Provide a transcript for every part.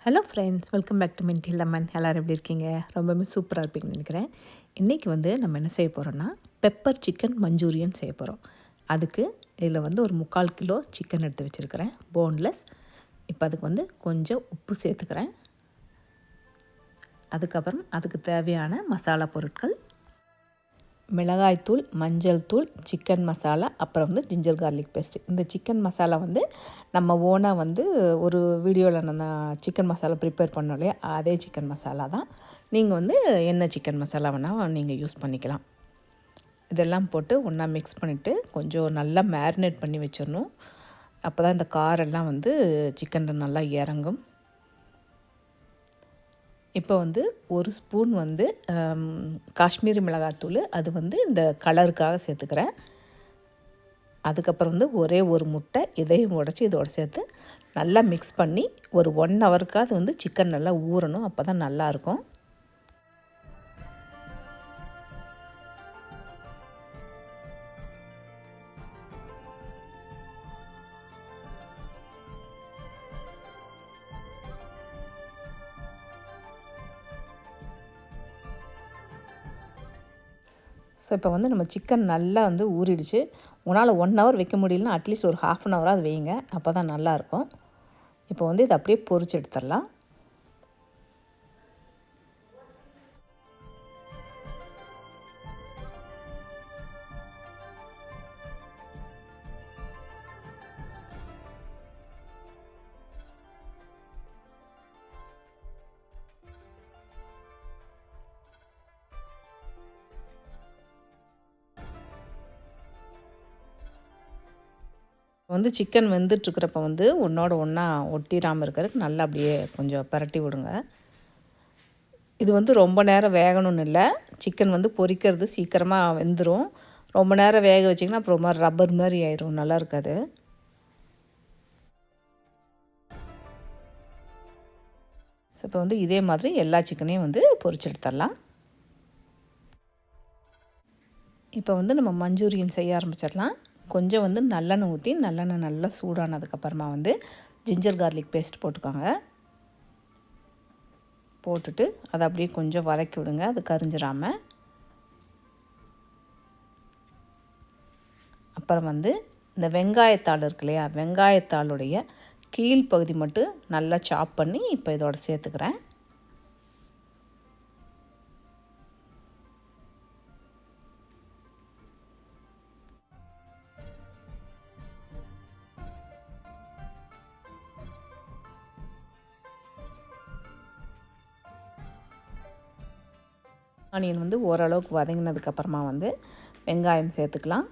Hello friends, welcome back to Minty Lemon. எல்லோரும் எப்படி இருக்கீங்க? ரொம்பவே சூப்பராக இருப்பீங்கன்னு நினைக்கிறேன். இன்றைக்கி நம்ம என்ன செய்ய போகிறோன்னா, பெப்பர் சிக்கன் மஞ்சூரியன் செய்ய போகிறோம். அதுக்கு இதில் ஒரு 3/4 கிலோ சிக்கன் எடுத்து வச்சுருக்கிறேன், போன்லெஸ். இப்போ அதுக்கு கொஞ்சம் உப்பு சேர்த்துக்கிறேன். அதுக்கப்புறம் அதுக்கு தேவையான மசாலா பொருட்கள்: மிளகாய்த்தூள், மஞ்சள் தூள், சிக்கன் மசாலா, அப்புறம் ஜிஞ்சர் கார்லிக் பேஸ்ட்டு. இந்த சிக்கன் மசாலா நம்ம ஓனாக ஒரு வீடியோவில் நான் சிக்கன் மசாலா ப்ரிப்பேர் பண்ணோம் இல்லையா, அதே சிக்கன் மசாலா தான். நீங்கள் என்ன சிக்கன் மசாலா வேணால் நீங்கள் யூஸ் பண்ணிக்கலாம். இதெல்லாம் போட்டு ஒன்றா மிக்ஸ் பண்ணிவிட்டு கொஞ்சம் நல்லா மேரினேட் பண்ணி வச்சிடணும். அப்போ தான் இந்த காரெல்லாம் சிக்கனில் நல்லா இறங்கும். இப்போ ஒரு ஸ்பூன் காஷ்மீரி மிளகாத்தூள், அது இந்த கலருக்காக சேர்த்துக்கிறேன். அதுக்கப்புறம் ஒரே ஒரு முட்டை, இதையும் உடச்சி இதோடு சேர்த்து நல்லா மிக்ஸ் பண்ணி ஒரு 1 ஹவருக்காவது சிக்கன் நல்லா ஊறணும். அப்போ தான் நல்லாயிருக்கும். ஸோ இப்போ நம்ம சிக்கன் நல்லா ஊறிடுச்சு. உன்னால் 1 ஹவர் வைக்க முடியலன்னா அட்லீஸ்ட் ஒரு 1/2 ஹவராவது வைங்க, அப்போ தான் நல்லாயிருக்கும். இப்போ இதை அப்படியே பொரிச்சு எடுத்துடலாம். சிக்கன் வெந்துட்டுருக்கிறப்ப ஒன்றோட ஒன்றா ஒட்டிடாமல் இருக்கிறதுக்கு நல்லா அப்படியே கொஞ்சம் பரட்டி விடுங்க. இது ரொம்ப நேரம் வேகணும்னு இல்லை. சிக்கன் பொரிக்கிறது சீக்கிரமாக வெந்துடும். ரொம்ப நேரம் வேக வச்சிங்கன்னா அப்புறம் மாதிரி ரப்பர் மாதிரி ஆயிரும், நல்லா இருக்காது. ஸோ இப்போ இதே மாதிரி எல்லா சிக்கனையும் பொரிச்சு எடுத்துடலாம். இப்போ நம்ம மஞ்சூரியன் செய்ய ஆரம்பிச்சிடலாம். கொஞ்சம் நல்லெண்ணெய் ஊற்றி, நல்லெண்ணெய் நல்லா சூடானதுக்கப்புறமா ஜிஞ்சர் கார்லிக் பேஸ்ட் போட்டுக்கோங்க. போட்டுட்டு அதை அப்படியே கொஞ்சம் வதக்கி விடுங்க, அது கரிஞ்சிடாமல். அப்புறம் இந்த வெங்காயத்தாள் இருக்கு இல்லையா, வெங்காயத்தாளுடைய கீழ்ப்பகுதி மட்டும் நல்லா சாப் பண்ணி இப்போ இதோட சேர்த்துக்கிறேன். ஆனியன் ஓரளவுக்கு வதங்கினதுக்கப்புறமா வெங்காயம் சேர்த்துக்கலாம்.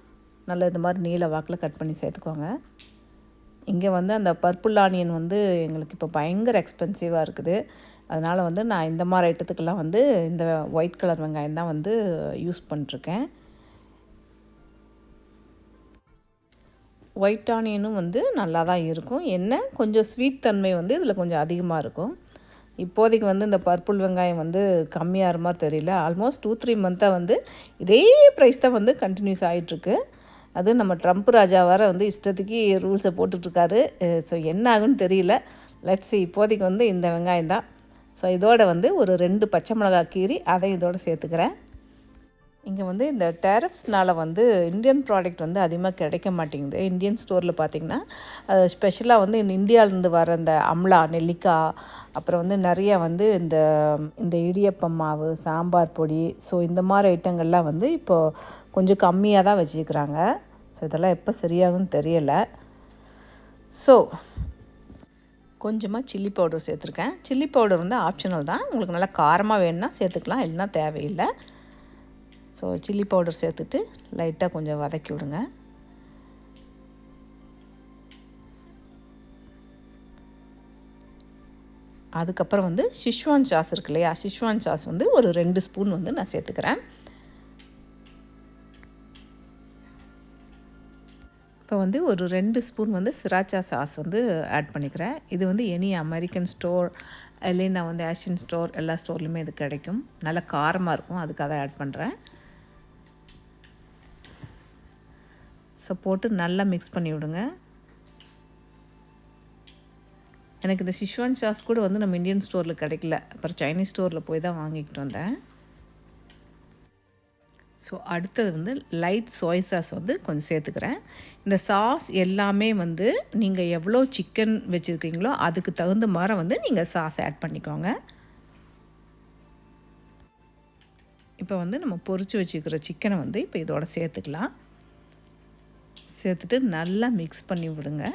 நல்லா இது மாதிரி நீல வாக்கில் கட் பண்ணி சேர்த்துக்கோங்க. இங்கே அந்த பர்பிள் ஆனியன் எங்களுக்கு இப்போ பயங்கர எக்ஸ்பென்சிவாக இருக்குது. அதனால் நான் இந்த மாதிரி ஐட்டத்துக்கெல்லாம் இந்த ஒயிட் கலர் வெங்காயம் தான் யூஸ் பண்ணிட்டுருக்கேன். ஒயிட் ஆனியனும் நல்லா தான் இருக்கும். என்ன கொஞ்சம் ஸ்வீட் தன்மை இதில் கொஞ்சம் அதிகமாக இருக்கும். இப்போதைக்கு இந்த பர்பிள் வெங்காயம் கம்மியாகிற மாதிரி தெரியல. ஆல்மோஸ்ட் 2-3 மந்த்தாக இதே ப்ரைஸ் தான் கண்டினியூஸ் ஆகிட்டுருக்கு. அது நம்ம ட்ரம்ப் ராஜா வேறு இஷ்டத்துக்கு ரூல்ஸை போட்டுட்ருக்காரு. ஸோ என்ன ஆகுன்னு தெரியல. Let's see. இப்போதைக்கு இந்த வெங்காயம் தான். ஸோ இதோட ஒரு 2 பச்சை மிளகாய் கீரி அதை இதோடு சேர்த்துக்கிறேன். இங்கே இந்த டேரிஃப்ஸ்னால் இந்தியன் ப்ராடக்ட் அதிகமாக கிடைக்க மாட்டேங்குது. இந்தியன் ஸ்டோரில் பார்த்திங்கன்னா ஸ்பெஷலாக இந்தியாவிலேருந்து வர இந்த அம்லா, நெல்லிக்காய், அப்புறம் நிறையா இந்த இடியப்பம் மாவு, சாம்பார் பொடி, ஸோ இந்த மாதிரி ஐட்டங்கள்லாம் இப்போது கொஞ்சம் கம்மியாக தான் வச்சுக்கிறாங்க. ஸோ இதெல்லாம் எப்போ சரியாகும்னு தெரியலை. ஸோ கொஞ்சமாக சில்லி பவுடர் சேர்த்துருக்கேன். சில்லி பவுடர் ஆப்ஷனல் தான். உங்களுக்கு நல்லா காரமாக வேணும்னா சேர்த்துக்கலாம், இல்லைனா தேவையில்லை. ஸோ சில்லி பவுடர் சேர்த்துட்டு லைட்டாக கொஞ்சம் வதக்கி விடுங்க. அதுக்கப்புறம் ஷிஷ்வான் சாஸ் இருக்கு இல்லையா, ஷிஷ்வான் சாஸ் ஒரு 2 ஸ்பூன் நான் சேர்த்துக்கிறேன். இப்போ ஒரு 2 ஸ்பூன் சிராச்சா சாஸ் ஆட் பண்ணிக்கிறேன். இது எனி அமெரிக்கன் ஸ்டோர் இல்லைன்னா ஏஷியன் ஸ்டோர், எல்லா ஸ்டோர்லையுமே இது கிடைக்கும். நல்லா காரமாக இருக்கும், அதுக்காக ஆட் பண்ணுறேன். ஸோ போட்டு நல்லா மிக்ஸ் பண்ணி விடுங்க. எனக்கு இந்த சிஷ்வான் சாஸ் கூட வந்து நம்ம இந்தியன் ஸ்டோரில் கிடைக்கல, அப்புறம் சைனீஸ் ஸ்டோரில் போய் தான் வாங்கிக்கிட்டு வந்தேன். ஸோ அடுத்தது வந்து லைட் சோய் சாஸ் வந்து கொஞ்சம் சேர்த்துக்கிறேன். இந்த சாஸ் எல்லாமே வந்து நீங்கள் எவ்வளோ சிக்கன் வச்சுருக்கீங்களோ அதுக்கு தகுந்த மாதிரி வந்து நீங்கள் சாஸ் ஆட் பண்ணிக்கோங்க. இப்போ வந்து நம்ம பொரிச்சு வச்சுக்கிற சிக்கனை வந்து இப்போ இதோட சேர்த்துக்கலாம். சேர்த்துட்டு நல்லா மிக்ஸ் பண்ணி விடுங்க.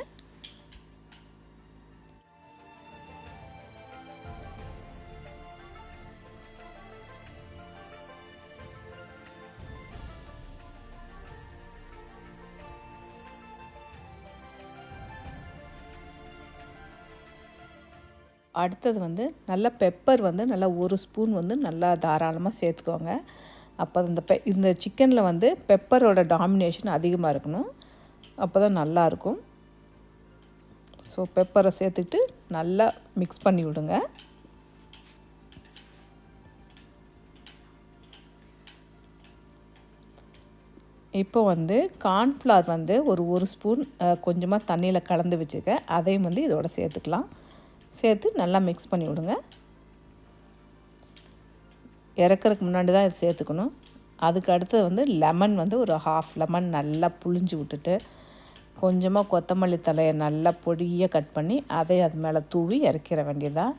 அடுத்தது வந்து நல்லா பெப்பர் வந்து நல்லா 1 ஸ்பூன் வந்து நல்லா தாராளமாக சேர்த்துக்கோங்க. அப்போ இந்த சிக்கனில் வந்து பெப்பரோட டாமினேஷன் அதிகமாக இருக்கணும், அப்போ தான் நல்லாயிருக்கும். ஸோ பெப்பரை சேர்த்துக்கிட்டு நல்லா மிக்ஸ் பண்ணி விடுங்க. இப்போ வந்து கார்ன்ஃப்ளவர் வந்து ஒரு ஸ்பூன் கொஞ்சமாக தண்ணியில் கலந்து வச்சுருக்கேன், அதையும் வந்து இதோட சேர்த்துக்கலாம். சேர்த்து நல்லா மிக்ஸ் பண்ணி விடுங்க. இறக்குறதுக்கு முன்னாடி தான் இது சேர்த்துக்கணும். அதுக்கு அடுத்தது வந்து லெமன் வந்து ஒரு 1/2 லெமன் நல்லா புழிஞ்சு விட்டுட்டு கொஞ்சமாக கொத்தமல்லி தலையை நல்லா பொடியாக கட் பண்ணி அதை அது மேலே தூவி இறக்கிற வேண்டியதான்.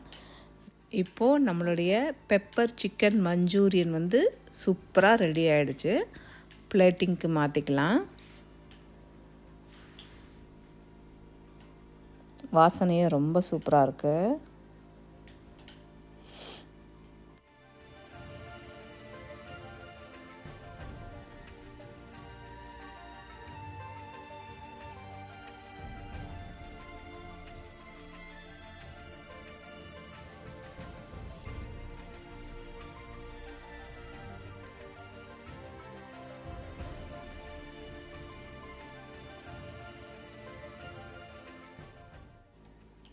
இப்போது நம்மளுடைய பெப்பர் சிக்கன் மஞ்சூரியன் வந்து சூப்பராக ரெடி ஆகிடுச்சு. பிளேட்டிங்க்கு மாற்றிக்கலாம். வாசனையே ரொம்ப சூப்பராக இருக்குது.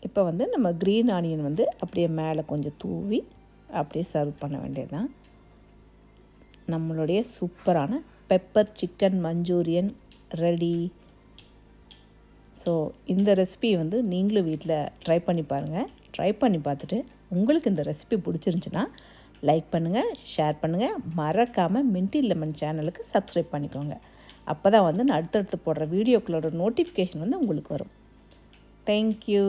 இப்போ வந்து நம்ம க்ரீன் ஆனியன் வந்து அப்படியே மேலே கொஞ்சம் தூவி அப்படியே சர்வ் பண்ண வேண்டியதுதான். நம்மளுடைய சூப்பரான pepper chicken Manchurian ready. So இந்த ரெசிபி வந்து நீங்களும் வீட்டில் ட்ரை பண்ணி பாருங்கள். ட்ரை பண்ணி பார்த்துட்டு உங்களுக்கு இந்த ரெசிபி பிடிச்சிருந்துச்சுன்னா லைக் பண்ணுங்கள், ஷேர் பண்ணுங்கள், மறக்காமல் மின்ட்டி லெமன் சேனலுக்கு சப்ஸ்கிரைப் பண்ணிக்கோங்க. அப்போ தான் வந்து நான் அடுத்தடுத்து போடுற வீடியோக்களோட நோட்டிஃபிகேஷன் வந்து உங்களுக்கு வரும். தேங்க்யூ.